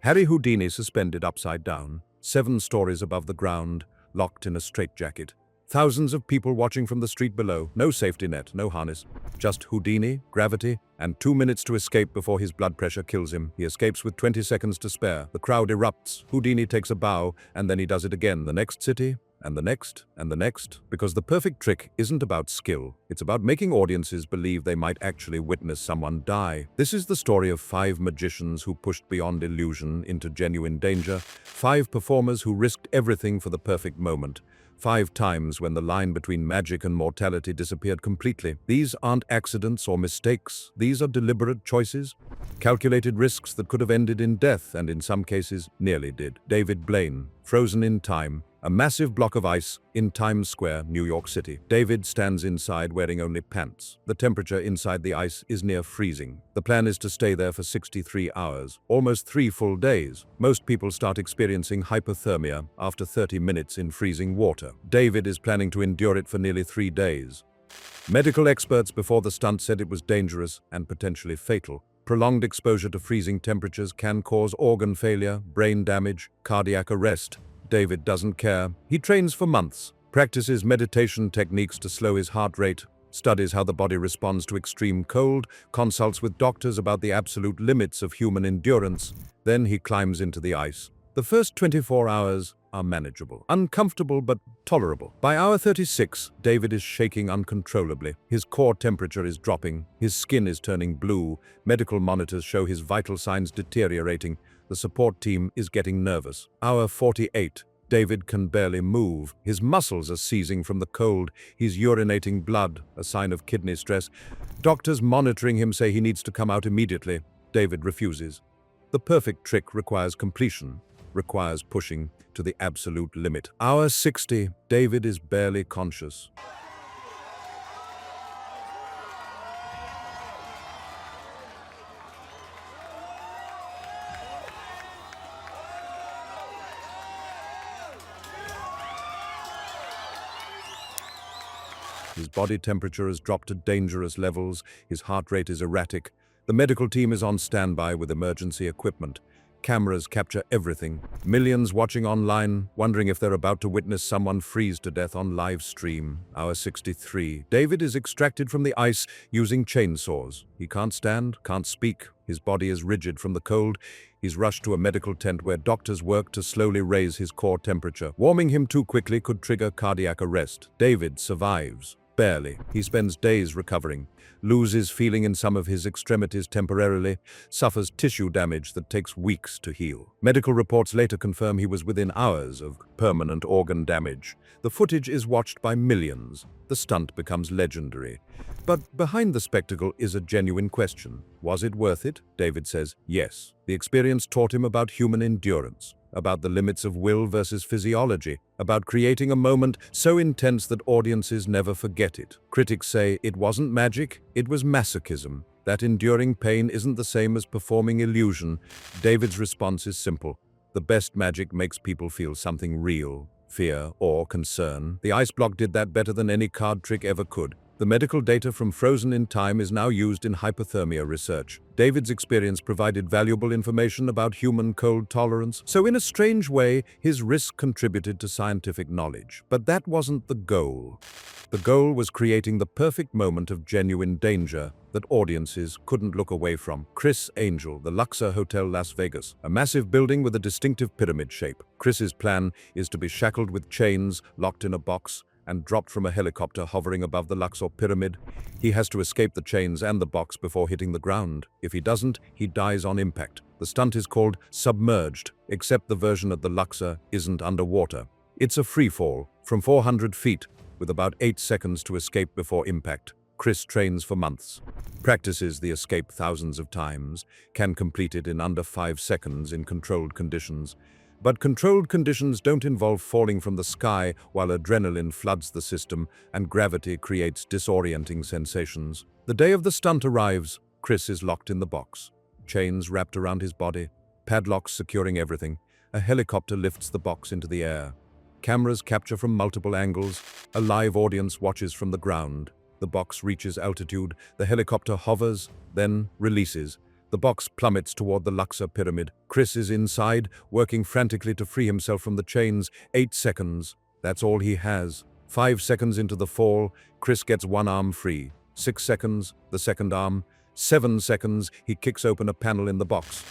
Harry Houdini suspended upside down, 7 stories above the ground, locked in a straitjacket. Thousands of people watching from the street below, no safety net, no harness. Just Houdini, gravity, and 2 minutes to escape before his blood pressure kills him. He escapes with 20 seconds to spare. The crowd erupts. Houdini takes a bow, and then he does it again. The next city, and the next, and the next. Because the perfect trick isn't about skill. It's about making audiences believe they might actually witness someone die. This is the story of 5 magicians who pushed beyond illusion into genuine danger. 5 performers who risked everything for the perfect moment. 5 times when the line between magic and mortality disappeared completely. These aren't accidents or mistakes. These are deliberate choices, calculated risks that could have ended in death and in some cases nearly did. David Blaine, frozen in time. A massive block of ice in Times Square, New York City. David stands inside wearing only pants. The temperature inside the ice is near freezing. The plan is to stay there for 63 hours, almost 3 full days. Most people start experiencing hypothermia after 30 minutes in freezing water. David is planning to endure it for nearly 3 days. Medical experts before the stunt said it was dangerous and potentially fatal. Prolonged exposure to freezing temperatures can cause organ failure, brain damage, cardiac arrest. David doesn't care. He trains for months, practices meditation techniques to slow his heart rate, studies how the body responds to extreme cold, consults with doctors about the absolute limits of human endurance. Then he climbs into the ice. The first 24 hours are manageable, uncomfortable but tolerable. By hour 36, David is shaking uncontrollably. His core temperature is dropping. His skin is turning blue. Medical monitors show his vital signs deteriorating. The support team is getting nervous. Hour 48. David can barely move. His muscles are seizing from the cold. He's urinating blood, a sign of kidney stress. Doctors monitoring him say he needs to come out immediately. David refuses. The perfect trick requires completion, requires pushing to the absolute limit. Hour 60. David is barely conscious. His body temperature has dropped to dangerous levels. His heart rate is erratic. The medical team is on standby with emergency equipment. Cameras capture everything. Millions watching online, wondering if they're about to witness someone freeze to death on live stream. Hour 63. David is extracted from the ice using chainsaws. He can't stand, can't speak. His body is rigid from the cold. He's rushed to a medical tent where doctors work to slowly raise his core temperature. Warming him too quickly could trigger cardiac arrest. David survives. Barely. He spends days recovering, loses feeling in some of his extremities temporarily, suffers tissue damage that takes weeks to heal. Medical reports later confirm he was within hours of permanent organ damage. The footage is watched by millions. The stunt becomes legendary. But behind the spectacle is a genuine question. Was it worth it? David says yes. The experience taught him about human endurance, about the limits of will versus physiology, about creating a moment so intense that audiences never forget it. Critics say it wasn't magic, it was masochism. That enduring pain isn't the same as performing illusion. David's response is simple. The best magic makes people feel something real, fear or concern. The ice block did that better than any card trick ever could. The medical data from Frozen in Time is now used in hypothermia research. David's experience provided valuable information about human cold tolerance, so in a strange way, his risk contributed to scientific knowledge. But that wasn't the goal. The goal was creating the perfect moment of genuine danger that audiences couldn't look away from. Criss Angel, the Luxor Hotel Las Vegas, a massive building with a distinctive pyramid shape. Chris's plan is to be shackled with chains, locked in a box, and dropped from a helicopter hovering above the Luxor pyramid. He has to escape the chains and the box before hitting the ground. If he doesn't, he dies on impact. The stunt is called Submerged, except the version at the Luxor isn't underwater. It's a free fall from 400 feet with about 8 seconds to escape before impact. Criss trains for months, practices the escape thousands of times, can complete it in under 5 seconds in controlled conditions. But controlled conditions don't involve falling from the sky while adrenaline floods the system and gravity creates disorienting sensations. The day of the stunt arrives. Criss is locked in the box. Chains wrapped around his body, padlocks securing everything. A helicopter lifts the box into the air. Cameras capture from multiple angles. A live audience watches from the ground. The box reaches altitude. The helicopter hovers, then releases. The box plummets toward the Luxor pyramid. Chris is inside, working frantically to free himself from the chains. 8 seconds. That's all he has. 5 seconds into the fall, Chris gets one arm free. 6 seconds, the second arm. 7 seconds, he kicks open a panel in the box.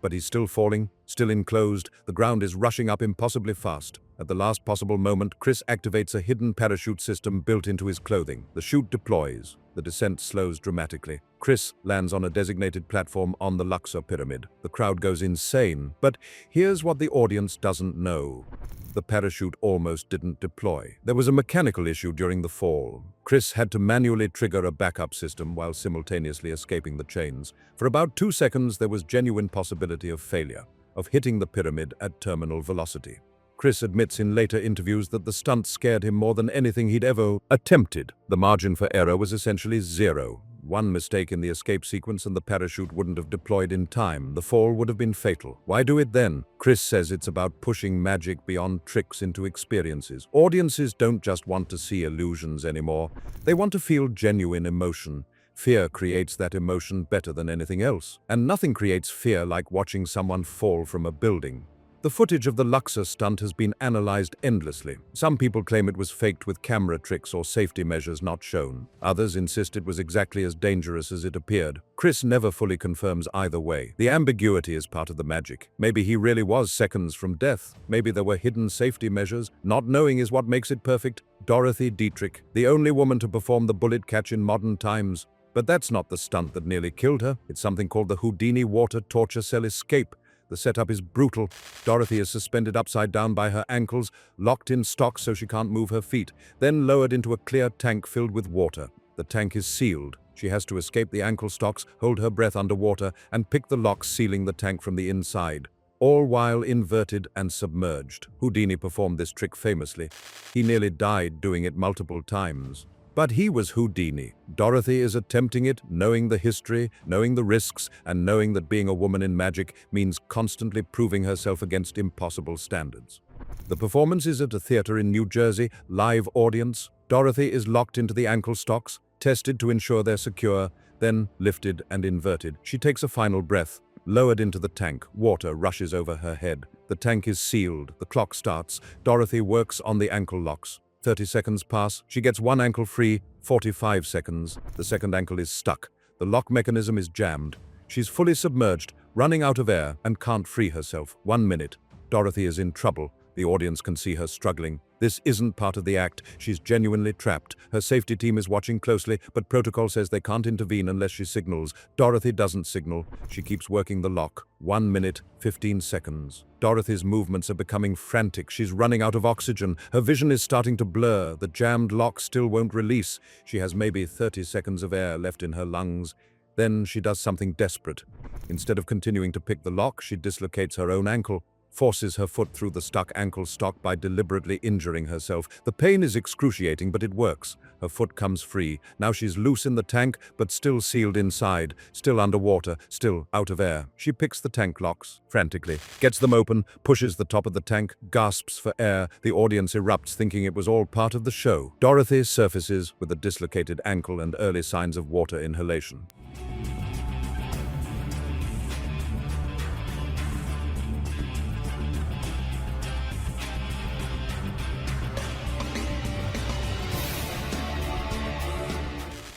But he's still falling, still enclosed. The ground is rushing up impossibly fast. At the last possible moment, Chris activates a hidden parachute system built into his clothing. The chute deploys. The descent slows dramatically. Chris lands on a designated platform on the Luxor pyramid. The crowd goes insane, but here's what the audience doesn't know. The parachute almost didn't deploy. There was a mechanical issue during the fall. Chris had to manually trigger a backup system while simultaneously escaping the chains. For about 2 seconds, there was genuine possibility of failure, of hitting the pyramid at terminal velocity. Chris admits in later interviews that the stunt scared him more than anything he'd ever attempted. The margin for error was essentially zero. One mistake in the escape sequence and the parachute wouldn't have deployed in time. The fall would have been fatal. Why do it then? Chris says it's about pushing magic beyond tricks into experiences. Audiences don't just want to see illusions anymore. They want to feel genuine emotion. Fear creates that emotion better than anything else. And nothing creates fear like watching someone fall from a building. The footage of the Luxor stunt has been analyzed endlessly. Some people claim it was faked with camera tricks or safety measures not shown. Others insist it was exactly as dangerous as it appeared. Chris never fully confirms either way. The ambiguity is part of the magic. Maybe he really was seconds from death. Maybe there were hidden safety measures. Not knowing is what makes it perfect. Dorothy Dietrich, the only woman to perform the bullet catch in modern times. But that's not the stunt that nearly killed her. It's something called the Houdini water torture cell escape. The setup is brutal. Dorothy is suspended upside down by her ankles, locked in stocks so she can't move her feet, then lowered into a clear tank filled with water. The tank is sealed. She has to escape the ankle stocks, hold her breath underwater, and pick the locks sealing the tank from the inside, all while inverted and submerged. Houdini performed this trick famously. He nearly died doing it multiple times. But he was Houdini. Dorothy is attempting it, knowing the history, knowing the risks, and knowing that being a woman in magic means constantly proving herself against impossible standards. The performance is at a theater in New Jersey, live audience. Dorothy is locked into the ankle stocks, tested to ensure they're secure, then lifted and inverted. She takes a final breath, lowered into the tank. Water rushes over her head. The tank is sealed. The clock starts. Dorothy works on the ankle locks. 30 seconds pass. She gets one ankle free. 45 seconds. The second ankle is stuck. The lock mechanism is jammed. She's fully submerged, running out of air, and can't free herself. 1 minute. Dorothy is in trouble. The audience can see her struggling. This isn't part of the act. She's genuinely trapped. Her safety team is watching closely, but protocol says they can't intervene unless she signals. Dorothy doesn't signal. She keeps working the lock. 1 minute, 15 seconds. Dorothy's movements are becoming frantic. She's running out of oxygen. Her vision is starting to blur. The jammed lock still won't release. She has maybe 30 seconds of air left in her lungs. Then she does something desperate. Instead of continuing to pick the lock, she dislocates her own ankle, forces her foot through the stuck ankle stock by deliberately injuring herself. The pain is excruciating, but it works. Her foot comes free. Now she's loose in the tank, but still sealed inside, still underwater, still out of air. She picks the tank locks frantically, gets them open, pushes the top of the tank, gasps for air. The audience erupts, thinking it was all part of the show. Dorothy surfaces with a dislocated ankle and early signs of water inhalation.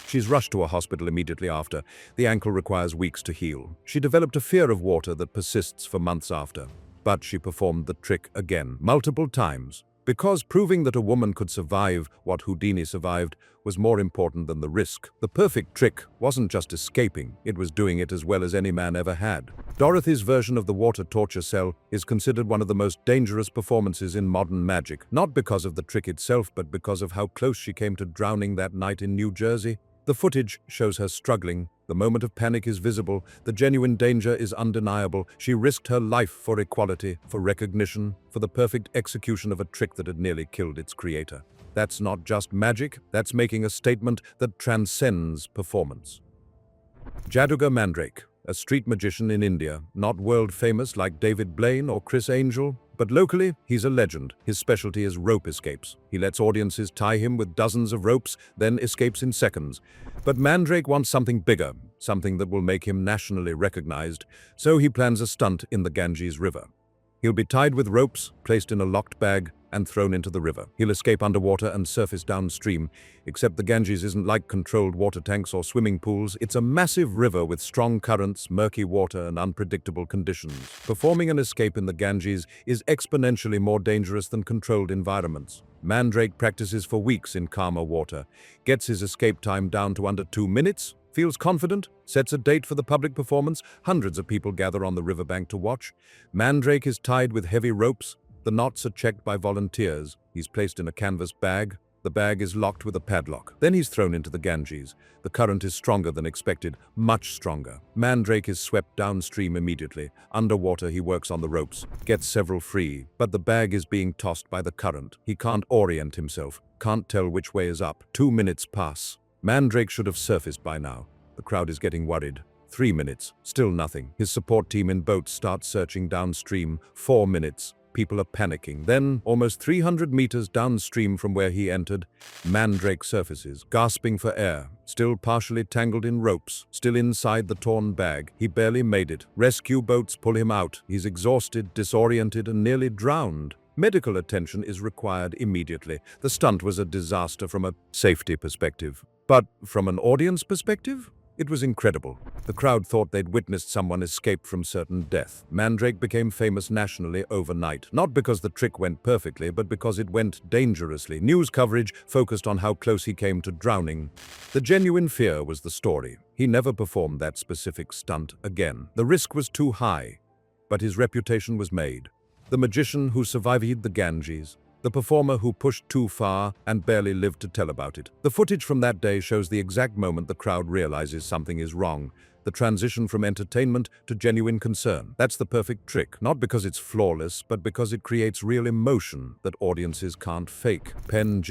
She's rushed to a hospital immediately after. The ankle requires weeks to heal. She developed a fear of water that persists for months after. But she performed the trick again, multiple times. Because proving that a woman could survive what Houdini survived was more important than the risk. The perfect trick wasn't just escaping, it was doing it as well as any man ever had. Dorothy's version of the water torture cell is considered one of the most dangerous performances in modern magic, not because of the trick itself, but because of how close she came to drowning that night in New Jersey. The footage shows her struggling. The moment of panic is visible. The genuine danger is undeniable. She risked her life for equality, for recognition, for the perfect execution of a trick that had nearly killed its creator. That's not just magic, that's making a statement that transcends performance. Jaduga Mandrake, a street magician in India, not world famous like David Blaine or Chris Angel, But locally, he's a legend. His specialty is rope escapes. He lets audiences tie him with dozens of ropes, then escapes in seconds. But Mandrake wants something bigger, something that will make him nationally recognized, so he plans a stunt in the Ganges River. He'll be tied with ropes, placed in a locked bag, and thrown into the river. He'll escape underwater and surface downstream, except the Ganges isn't like controlled water tanks or swimming pools. It's a massive river with strong currents, murky water, and unpredictable conditions. Performing an escape in the Ganges is exponentially more dangerous than controlled environments. Mandrake practices for weeks in calmer water, gets his escape time down to under 2 minutes, feels confident, sets a date for the public performance. Hundreds of people gather on the riverbank to watch. Mandrake is tied with heavy ropes. The knots are checked by volunteers. He's placed in a canvas bag. The bag is locked with a padlock. Then he's thrown into the Ganges. The current is stronger than expected, much stronger. Mandrake is swept downstream immediately. Underwater, he works on the ropes, gets several free, but the bag is being tossed by the current. He can't orient himself, can't tell which way is up. 2 minutes pass. Mandrake should have surfaced by now. The crowd is getting worried. 3 minutes. Still nothing. His support team in boats starts searching downstream. 4 minutes. People are panicking. Then, almost 300 meters downstream from where he entered, Mandrake surfaces, gasping for air, still partially tangled in ropes, still inside the torn bag. He barely made it. Rescue boats pull him out. He's exhausted, disoriented, and nearly drowned. Medical attention is required immediately. The stunt was a disaster from a safety perspective. But from an audience perspective, it was incredible. The crowd thought they'd witnessed someone escape from certain death. Mandrake became famous nationally overnight, not because the trick went perfectly, but because it went dangerously. News coverage focused on how close he came to drowning. The genuine fear was the story. He never performed that specific stunt again. The risk was too high, but his reputation was made. The magician who survived the Ganges, the performer who pushed too far and barely lived to tell about it. The footage from that day shows the exact moment the crowd realizes something is wrong. The transition from entertainment to genuine concern. That's the perfect trick, not because it's flawless, but because it creates real emotion that audiences can't fake. Penn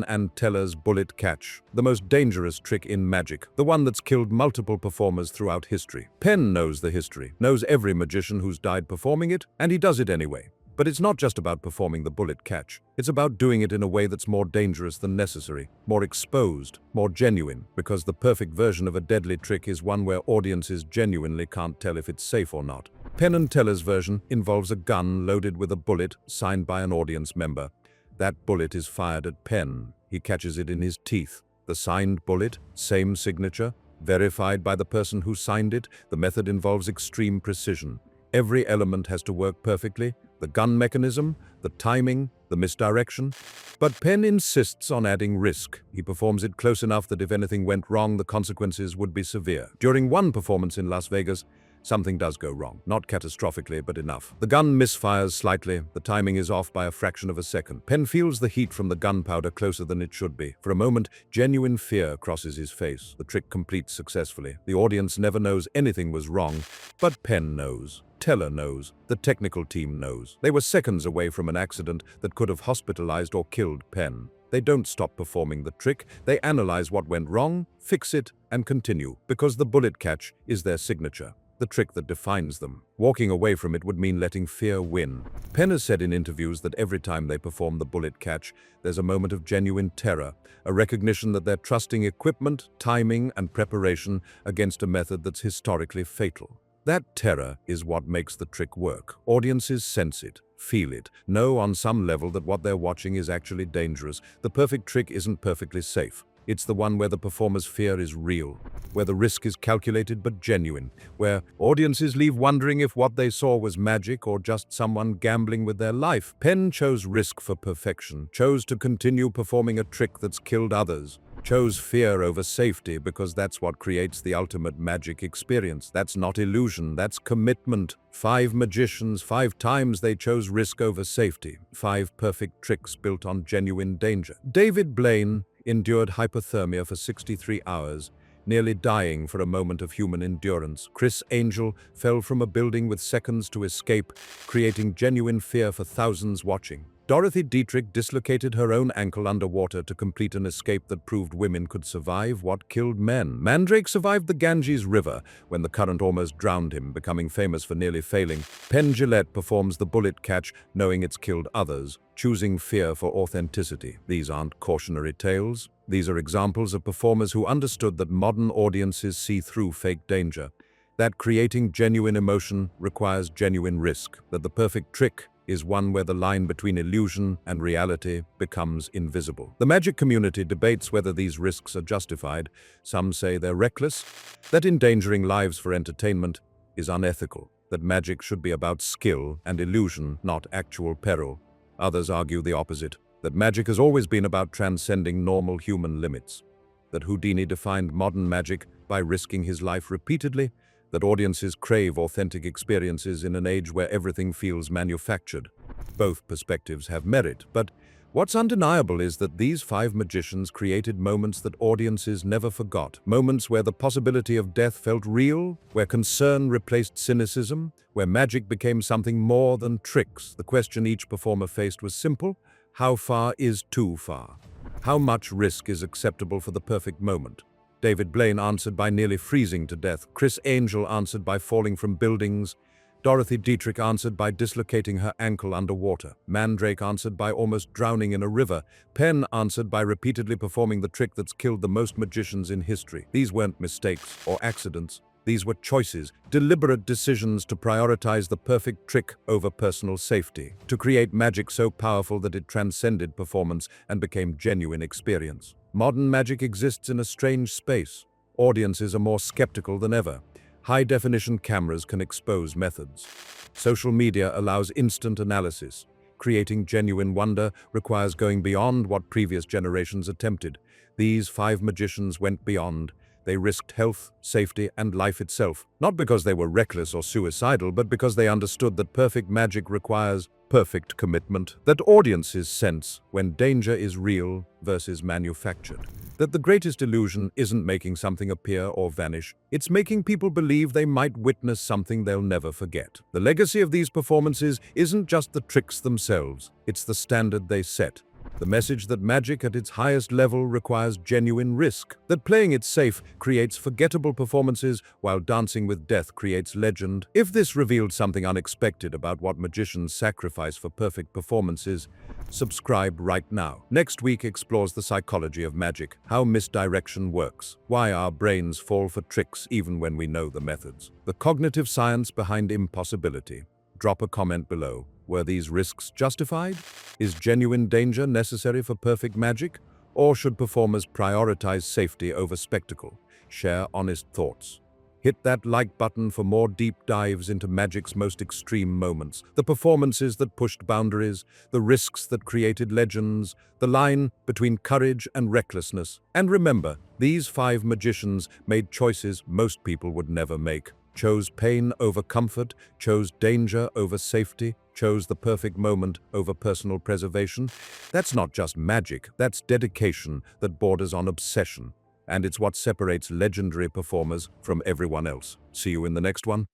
and Teller's bullet catch. The most dangerous trick in magic. The one that's killed multiple performers throughout history. Penn knows the history, knows every magician who's died performing it, and he does it anyway. But it's not just about performing the bullet catch. It's about doing it in a way that's more dangerous than necessary, more exposed, more genuine, because the perfect version of a deadly trick is one where audiences genuinely can't tell if it's safe or not. Penn and Teller's version involves a gun loaded with a bullet signed by an audience member. That bullet is fired at Penn. He catches it in his teeth. The signed bullet, same signature, verified by the person who signed it. The method involves extreme precision. Every element has to work perfectly. The gun mechanism, the timing, the misdirection. But Penn insists on adding risk. He performs it close enough that if anything went wrong, the consequences would be severe. During one performance in Las Vegas, something does go wrong. Not catastrophically, but enough. The gun misfires slightly. The timing is off by a fraction of a second. Penn feels the heat from the gunpowder closer than it should be. For a moment, genuine fear crosses his face. The trick completes successfully. The audience never knows anything was wrong, but Penn knows. Teller knows. The technical team knows. They were seconds away from an accident that could have hospitalized or killed Penn. They don't stop performing the trick. They analyze what went wrong, fix it, and continue, because the bullet catch is their signature, the trick that defines them. Walking away from it would mean letting fear win. Penn has said in interviews that every time they perform the bullet catch, there's a moment of genuine terror, a recognition that they're trusting equipment, timing, and preparation against a method that's historically fatal. That terror is what makes the trick work. Audiences sense it, feel it, know on some level that what they're watching is actually dangerous. The perfect trick isn't perfectly safe. It's the one where the performer's fear is real, where the risk is calculated but genuine, where audiences leave wondering if what they saw was magic or just someone gambling with their life. Penn chose risk for perfection, chose to continue performing a trick that's killed others. Chose fear over safety because that's what creates the ultimate magic experience. That's not illusion, that's commitment. 5 magicians, 5 times they chose risk over safety. 5 perfect tricks built on genuine danger. David Blaine endured hypothermia for 63 hours, nearly dying for a moment of human endurance. Chris Angel fell from a building with seconds to escape, creating genuine fear for thousands watching. Dorothy Dietrich dislocated her own ankle underwater to complete an escape that proved women could survive what killed men. Mandrake survived the Ganges River when the current almost drowned him, becoming famous for nearly failing. Penn Jillette performs the bullet catch, knowing it's killed others, choosing fear for authenticity. These aren't cautionary tales. These are examples of performers who understood that modern audiences see through fake danger, that creating genuine emotion requires genuine risk, that the perfect trick is one where the line between illusion and reality becomes invisible. The magic community debates whether these risks are justified. Some say they're reckless, that endangering lives for entertainment is unethical, that magic should be about skill and illusion, not actual peril. Others argue the opposite, that magic has always been about transcending normal human limits, that Houdini defined modern magic by risking his life repeatedly, that audiences crave authentic experiences in an age where everything feels manufactured. Both perspectives have merit, but what's undeniable is that these 5 magicians created moments that audiences never forgot. Moments where the possibility of death felt real, where concern replaced cynicism, where magic became something more than tricks. The question each performer faced was simple: how far is too far? How much risk is acceptable for the perfect moment? David Blaine answered by nearly freezing to death. Chris Angel answered by falling from buildings. Dorothy Dietrich answered by dislocating her ankle underwater. Mandrake answered by almost drowning in a river. Penn answered by repeatedly performing the trick that's killed the most magicians in history. These weren't mistakes or accidents. These were choices, deliberate decisions to prioritize the perfect trick over personal safety, to create magic so powerful that it transcended performance and became genuine experience. Modern magic exists in a strange space. Audiences are more skeptical than ever. High-definition cameras can expose methods. Social media allows instant analysis. Creating genuine wonder requires going beyond what previous generations attempted. These 5 magicians went beyond. They risked health, safety, and life itself, not because they were reckless or suicidal, but because they understood that perfect magic requires perfect commitment, that audiences sense when danger is real versus manufactured, that the greatest illusion isn't making something appear or vanish, it's making people believe they might witness something they'll never forget. The legacy of these performances isn't just the tricks themselves, it's the standard they set. The message that magic at its highest level requires genuine risk, that playing it safe creates forgettable performances while dancing with death creates legend. If this revealed something unexpected about what magicians sacrifice for perfect performances, subscribe right now. Next week explores the psychology of magic, how misdirection works, why our brains fall for tricks even when we know the methods, the cognitive science behind impossibility. Drop a comment below. Were these risks justified? Is genuine danger necessary for perfect magic? Or should performers prioritize safety over spectacle? Share honest thoughts. Hit that like button for more deep dives into magic's most extreme moments, the performances that pushed boundaries, the risks that created legends, the line between courage and recklessness. And remember, these 5 magicians made choices most people would never make. Chose pain over comfort, chose danger over safety, chose the perfect moment over personal preservation. That's not just magic, that's dedication that borders on obsession. And it's what separates legendary performers from everyone else. See you in the next one.